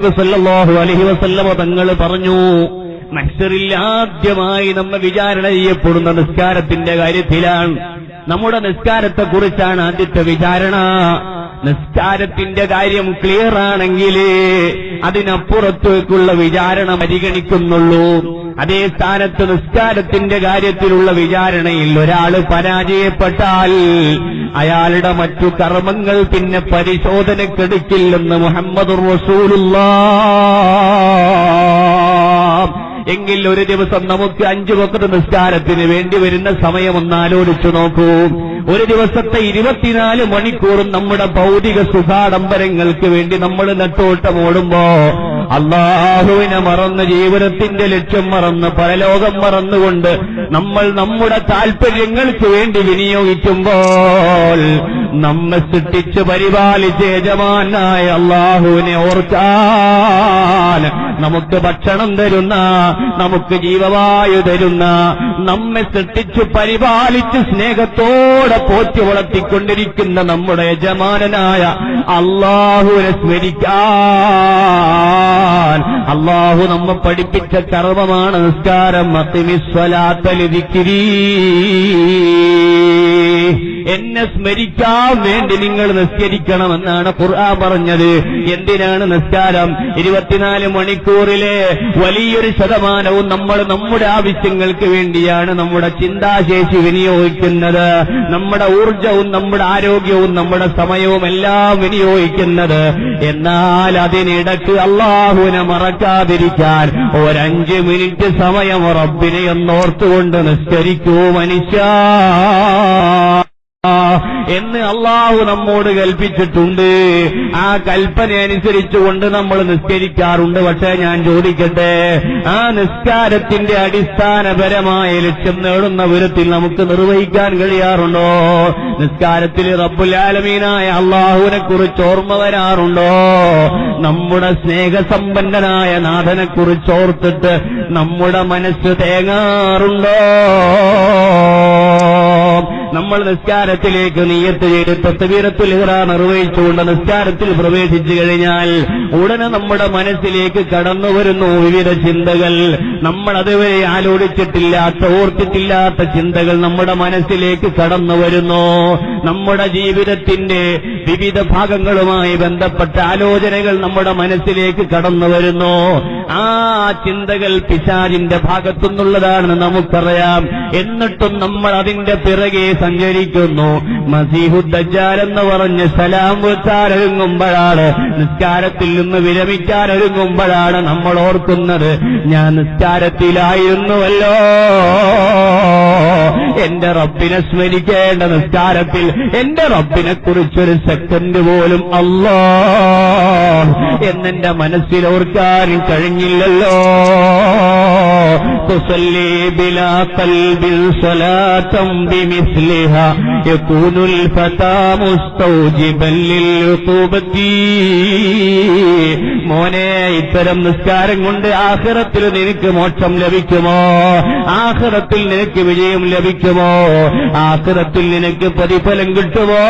സല്ലല്ലാഹു അലൈഹി വസല്ലം തങ്ങൾ പറഞ്ഞു, മഹ്ശറിൽ ആദ്യമായി നമ്മെ വിചാരണ ചെയ്യപ്പെടുന്ന നിസ്കാരത്തിന്റെ കാര്യത്തിലാണ്. നമ്മുടെ നിസ്കാരത്തെക്കുറിച്ചാണ് ആദ്യത്തെ വിചാരണ. നിസ്കാരത്തിന്റെ കാര്യം ക്ലിയർ ആണെങ്കിൽ അതിനപ്പുറത്തേക്കുള്ള വിചാരണ പരിഗണിക്കുന്നുള്ളൂ. അതേ സ്ഥാനത്ത് നിസ്കാരത്തിന്റെ കാര്യത്തിലുള്ള വിചാരണയിൽ ഒരാൾ പരാജയപ്പെട്ടാൽ അയാളുടെ മറ്റു കർമ്മങ്ങൾ പിന്നെ പരിശോധനക്കെടുക്കില്ലെന്ന് മുഹമ്മദുർ റസൂലുള്ളാഹ്. എങ്കിൽ ഒരു ദിവസം നമുക്ക് 5 വഖ്ത് നിസ്കാരത്തിന് വേണ്ടി വരുന്ന സമയം ഒന്നാലോചിച്ചു നോക്കൂ. ഒരു ദിവസത്തെ 24 മണിക്കൂറും നമ്മുടെ ഭൗതിക സുഖാഡംബരങ്ങൾക്ക് വേണ്ടി നമ്മൾ നെട്ടോട്ടമോടുമ്പോ അല്ലാഹുവിനെ മറന്ന് ജീവിതത്തിന്റെ ലക്ഷ്യം മറന്ന് പരലോകം മറന്നുകൊണ്ട് നമ്മൾ നമ്മുടെ താൽപര്യങ്ങൾക്ക് വേണ്ടി വിനിയോഗിക്കുമ്പോൾ നമ്മെ സൃഷ്ടിച്ച് പരിപാലിച്ച് യജമാനായ അല്ലാഹുവിനെ ഓർക്കാൻ, നമുക്ക് ഭക്ഷണം തരുന്ന, നമുക്ക് ജീവവായു തരുന്ന, നമ്മെ സൃഷ്ടിച്ചു പരിപാലിച്ച് സ്നേഹത്തോടെ പോറ്റി വളർത്തിക്കൊണ്ടിരിക്കുന്ന നമ്മുടെ യജമാനനായ അല്ലാഹുവിനെ സ്മരിക്കാൻ അല്ലാഹു നമ്മെ പഠിപ്പിച്ച കർമ്മമാണ് നിസ്കാരം. അഖിമിസ്സലാത്ത ലിദിക്രി, എന്നെ സ്മരിക്കാൻ വേണ്ടി നിങ്ങൾ നിസ്കരിക്കണമെന്നാണ് ഖുർആൻ പറഞ്ഞത്. എന്തിനാണ് നിസ്കാരം? 24 മണിക്കൂറിലെ വലിയൊരു ശതമാനവും നമ്മൾ നമ്മുടെ ആവശ്യങ്ങൾക്ക് വേണ്ടിയാണ് നമ്മുടെ ചിന്താശേഷി വിനിയോഗിക്കുന്നത്, നമ്മുടെ ഊർജവും നമ്മുടെ ആരോഗ്യവും നമ്മുടെ സമയവും എല്ലാം വിനിയോഗിക്കുന്നത്. എന്നാൽ അതിനിടക്ക് അല്ലാഹുവിനെ മറക്കാതിരിക്കാൻ 5 മിനിറ്റ് സമയം റബ്ബിനെ ഒന്നോർത്തുകൊണ്ട് നിസ്കരിക്കൂ മനുഷ്യ എന്ന് അല്ലാഹു നമ്മോട് കൽപ്പിച്ചിട്ടുണ്ട്. ആ കൽപ്പന അനുസരിച്ചുകൊണ്ട് നമ്മൾ നിസ്കരിക്കാറുണ്ട്. പക്ഷേ ഞാൻ ചോദിക്കട്ടെ, ആ നിസ്കാരത്തിന്റെ അടിസ്ഥാനപരമായ ലക്ഷ്യം നേടുന്ന വിധത്തിൽ നമുക്ക് നിർവഹിക്കാൻ കഴിയാറുണ്ടോ? നിസ്കാരത്തിൽ റബ്ബുൽ ആലമീനായ അല്ലാഹുവിനെ കുറിച്ച് ഓർമ്മ വരാറുണ്ടോ? നമ്മുടെ സ്നേഹസമ്പന്നനായ നാഥനെ കുറിച്ച് ഓർത്തിട്ട് നമ്മുടെ മനസ്സ് തേങ്ങാറുണ്ടോ? നമ്മൾ നിസ്കാരത്തിലേക്ക് നിയ്യത്ത് ചെയ്ത് തക്ബീറത്തുൽ ഇഹ്റാം നിർവഹിച്ചുകൊണ്ട് നിസ്കാരത്തിൽ പ്രവേശിച്ചു കഴിഞ്ഞാൽ ഉടനെ നമ്മുടെ മനസ്സിലേക്ക് കടന്നു വരുന്നു വിവിധ ചിന്തകൾ. നമ്മൾ അതുവരെ ആലോചിച്ചിട്ടില്ലാത്ത, ഓർത്തിട്ടില്ലാത്ത ചിന്തകൾ നമ്മുടെ മനസ്സിലേക്ക് കടന്നു വരുന്നു. നമ്മുടെ ജീവിതത്തിന്റെ വിവിധ ഭാഗങ്ങളുമായി ബന്ധപ്പെട്ട ആലോചനകൾ നമ്മുടെ മനസ്സിലേക്ക് കടന്നു വരുന്നു. ആ ചിന്തകൾ പിശാചിന്റെ ഭാഗത്തുനിന്നുള്ളതാണെന്ന് നമുക്കറിയാം. എന്നിട്ടും നമ്മൾ അതിന്റെ പിറകെ സഞ്ചരിക്കുന്നു. മസീഹുദ് ദജ്ജാൽ എന്ന് പറഞ്ഞ് സലാം വെച്ചാലൊരുങ്ങുമ്പോഴാണ്, നിസ്കാരത്തിൽ നിന്ന് വിരമിക്കാനൊരുങ്ങുമ്പോഴാണ് നമ്മൾ ഓർക്കുന്നത്, ഞാൻ നിസ്കാരത്തിലായിരുന്നുവല്ലോ, എന്റെ റബ്ബിനെ സ്മരിക്കേണ്ട നിസ്കാരത്തിൽ എന്റെ റബ്ബിനെ കുറിച്ചൊരു സെക്കൻഡ് പോലും അല്ലാഹ് എന്നെന്റെ മനസ്സിൽ ഓർക്കാൻ കഴിഞ്ഞില്ലല്ലോ. തുസല്ലി ബിലാ ഖൽബിൻ സ്വലാത്തൻ ബിമിസ്ലിഹാ യകൂനുൽ ഫതാ മുസ്തൗജിബൻ ലിൽഉഖൂബതി. മോനെ, ഇത്തരം നിസ്കാരം കൊണ്ട് ആഖിറത്തിൽ നിനക്ക് മോക്ഷം ലഭിക്കുമോ? ആഖിറത്തിൽ നിനക്ക് വിജയം ലഭിക്കുമോ? ആഖിറത്തിൽ നിനക്ക് പ്രതിഫലം കിട്ടുമോ?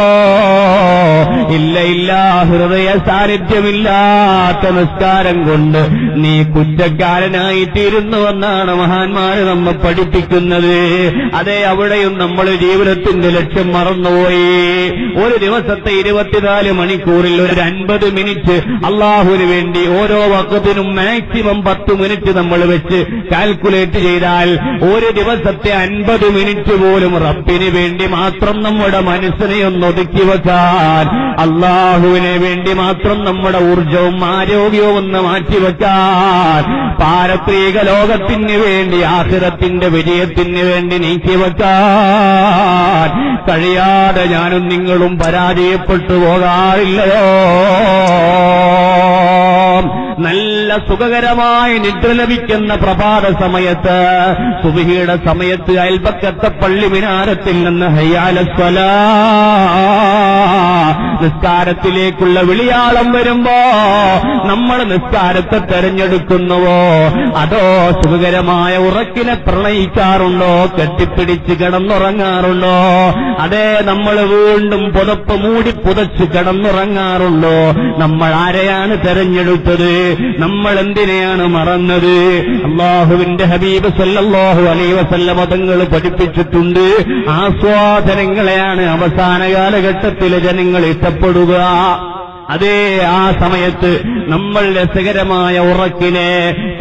ഇല്ല ഇല്ല. ഹൃദയ സാന്നിധ്യമില്ലാത്ത നിസ്കാരം കൊണ്ട് നീ കുറ്റക്കാരനായി തീരുന്നുവെന്നാണ് മഹാന്മാര് നമ്മെ പഠിപ്പിക്കുന്നത്. അതെ, അവിടെയും നമ്മൾ ജീവിതത്തിന്റെ ലക്ഷ്യം മറന്നുപോയി. ഒരു ദിവസത്തെ 24 മണിക്കൂറിൽ ഒരു 50 മിനിറ്റ് അല്ലാഹുവിന് വേണ്ടി ഓരോ വഖത്തിനും മാക്സിമം 10 മിനിറ്റ് നമ്മൾ വെച്ച് കാൽക്കുലേറ്റ് ചെയ്താൽ ഒരു ദിവസത്തെ 50 മിനിറ്റ് പോലും റബ്ബിന് വേണ്ടി മാത്രം നമ്മുടെ മനസ്സിനെ ഒന്ന് ഒതുക്കി വെക്കാൻ, അല്ലാഹുവിനെ വേണ്ടി മാത്രം നമ്മുടെ ഊർജവും ആരോഗ്യവും ഒന്ന് മാറ്റിവെക്കാൻ, പാരത്രിക ലോകത്തിന് വേണ്ടി ആഖിറത്തിന്റെ വിജയത്തിന് വേണ്ടി നീക്കിവെക്കാൻ കഴിയാതെ ഞാനും നിങ്ങളും പരാജയപ്പെട്ടു പോകാറില്ലയോ? നല്ല സുഖകരമായി നിദ്ര ലഭിക്കുന്ന പ്രഭാത സമയത്ത്, സുബ്ഹിയുടെ സമയത്ത് അയൽപക്കത്തെ പള്ളി മിനാരത്തിൽ നിന്ന് ഹയ്യ അലസ്സലാ നിസ്കാരത്തിലേക്കുള്ള വിളിയാളം വരുമ്പോ നമ്മൾ നിസ്കാരത്തെ തെരഞ്ഞെടുക്കുന്നുവോ അതോ സുഖകരമായ ഉറക്കിനെ പ്രണയിക്കാറുണ്ടോ, കെട്ടിപ്പിടിച്ച് കിടന്നുറങ്ങാറുണ്ടോ, അതേ നമ്മൾ വീണ്ടും പുതപ്പ് മൂടി പുതച്ച് കിടന്നുറങ്ങാറുണ്ടോ? നമ്മൾ ആരെയാണ് തെരഞ്ഞെടുത്തത്? നമ്മൾ എന്തിനെയാണ് മറന്നത്? അല്ലാഹുവിന്റെ ഹബീബ് സല്ലല്ലാഹു അലൈഹി വസല്ലം തങ്ങൾ പഠിപ്പിച്ചിട്ടുണ്ട്, ആസ്വാദനങ്ങളെയാണ് അവസാന കാലഘട്ടത്തിലെ ജനങ്ങൾ ഇഷ്ടപ്പെടുക. അതേ ആ സമയത്ത് നമ്മൾ രസകരമായ ഉറക്കിനെ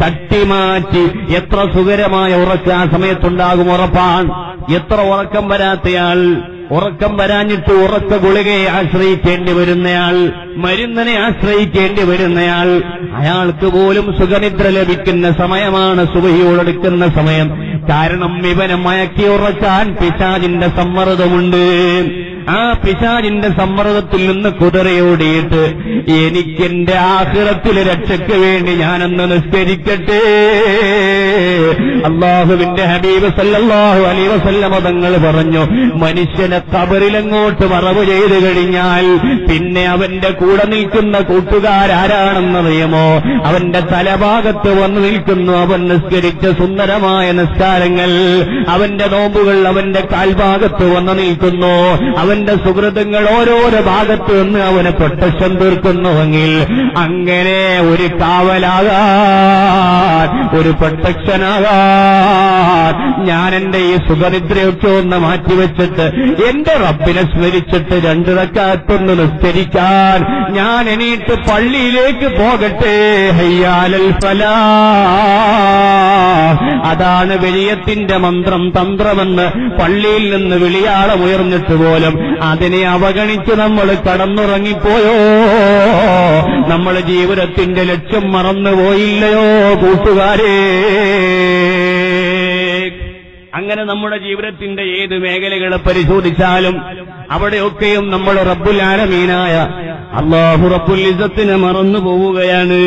തട്ടിമാറ്റി, എത്ര സുഖകരമായ ഉറക്ക് ആ സമയത്തുണ്ടാകും ഉറപ്പാണ്. എത്ര ഉറക്കം വരാത്തയാൾ, ഉറക്കം വരാഞ്ഞിട്ട് ഉറക്ക ഗുളികയെ ആശ്രയിക്കേണ്ടി വരുന്നയാൾ, മരുന്നിനെ ആശ്രയിക്കേണ്ടി വരുന്നയാൾ, അയാൾക്ക് പോലും സുഖനിദ്ര ലഭിക്കുന്ന സമയമാണ് സുബഹിയോടെടുക്കുന്ന സമയം. കാരണം ഇവനെ മയക്കി ഉറക്കാൻ പിശാചിന്റെ സമ്മർദ്ദമുണ്ട്. ആ പിശാചിന്റെ സമ്മർദ്ദത്തിൽ നിന്ന് കുതിരയോടിയിട്ട് എനിക്കെന്റെ ആഖിറത്തിലെ രക്ഷയ്ക്ക് വേണ്ടി ഞാനൊന്ന് നിസ്കരിക്കട്ടെ. അല്ലാഹുവിന്റെ ഹബീബ് സല്ലല്ലാഹു അലൈഹി വസല്ലം തങ്ങൾ പറഞ്ഞു, മനുഷ്യനെ ഖബറിലങ്ങോട്ട് മറവ് ചെയ്തു കഴിഞ്ഞാൽ പിന്നെ അവന്റെ കൂടെ നിൽക്കുന്ന കൂട്ടുകാരാരാണെന്നറിയുമോ? അവന്റെ തലഭാഗത്ത് വന്നു നിൽക്കുന്നു അവൻ നിസ്കരിച്ച സുന്ദരമായ നിസ്കാരങ്ങൾ, അവന്റെ നോമ്പുകൾ അവന്റെ കാൽഭാഗത്ത് വന്നു നിൽക്കുന്നു, അവന്റെ സുഹൃത്തുക്കൾ ഓരോരോ ഭാഗത്ത് നിന്ന് അവനെ പ്രൊട്ടക്ഷൻ തീർക്കുന്നുവെങ്കിൽ അങ്ങനെ ഒരു കാവലാകാൻ, ഒരു പ്രൊട്ടക്ഷനാകാൻ ഞാൻ എന്റെ ഈ സുഖനിദ്രയൊക്കെ ഒന്ന് മാറ്റിവെച്ചിട്ട് എന്റെ റബ്ബിനെ സ്മരിച്ചിട്ട് 2 റക്അത്തൊന്ന് നിസ്കരിക്കാൻ ഞാൻ എണീറ്റ് പള്ളിയിലേക്ക് പോകട്ടെ. ഹയ്യാലൽ ഫലാഹ്, അതാണ് വിജയത്തിന്റെ മന്ത്രം തന്ത്രമെന്ന് പള്ളിയിൽ നിന്ന് വിളിയാളമുയർന്നിട്ട് പോലും അതിനെ അവഗണിച്ച് നമ്മൾ കടന്നുറങ്ങിപ്പോയോ? നമ്മൾ ജീവിതത്തിന്റെ ലക്ഷ്യം മറന്നുപോയില്ലയോ കൂട്ടുകാരേ? അങ്ങനെ നമ്മുടെ ജീവിതത്തിന്റെ ഏത് മേഖലകളെ പരിശോധിച്ചാലും അവിടെയൊക്കെയും നമ്മൾ റബ്ബുൽ ആലമീനായ അല്ലാഹു റബ്ബുൽ ഇസ്സത്തിനെ മറന്നു പോവുകയാണ്.